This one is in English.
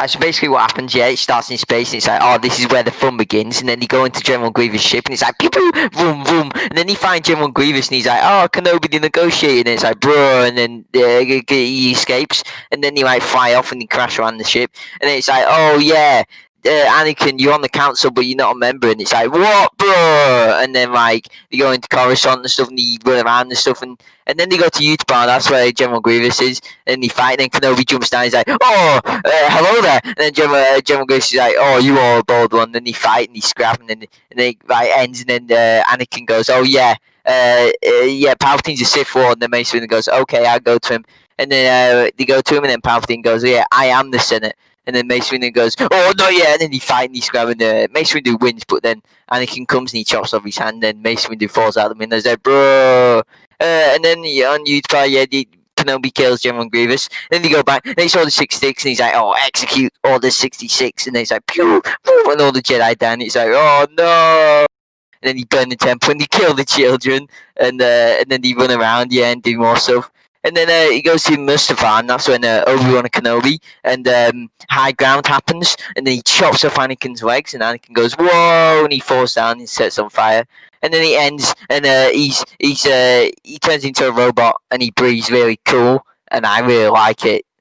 So basically what happens, it starts in space and it's like, oh, this is where the fun begins, and then they go into General Grievous' ship and it's like, pew pew, vroom vroom, and then he finds General Grievous and he's like, oh, Kenobi the negotiator, and it's like, bruh, and then he escapes, and then they like fly off and they crash around the ship, and then it's like, oh yeah, Anakin, you're on the council, but you're not a member. And it's like, what, bro? And then, like, they go into Coruscant and stuff, and they run around and stuff, and then they go to Utah, that's where General Grievous is, and they fight, and then Kenobi jumps down, he's like, oh, hello there. And then General Grievous is like, oh, you are a bold one. And then they fight, and they scrap, and then like, ends, and then Anakin goes, oh, yeah, Palpatine's a Sith Lord, and then Mace Windu goes, okay, I'll go to him. And then they go to him, and then Palpatine goes, yeah, I am the Senate. And then Mace Windu goes, oh, not yet. And then he fight and he's grabbing Mace Windu wins, but then Anakin comes and he chops off his hand, and then Mace Windu falls out the window. He's like, bro. And then on Utah, Kenobi kills General Grievous. And then they go back, and it's Order 66, and he's like, oh, execute Order 66. And then it's like, pew, pew, and all the Jedi down. It's like, oh, no. And then he burn the temple, and they kill the children, and then they run around, and do more stuff. And then he goes to Mustafar, and that's when Obi-Wan and Kenobi, and high ground happens, and then he chops off Anakin's legs, and Anakin goes, whoa, and he falls down and sets on fire. And then he ends, and he turns into a robot, and he breathes really cool, and I really like it.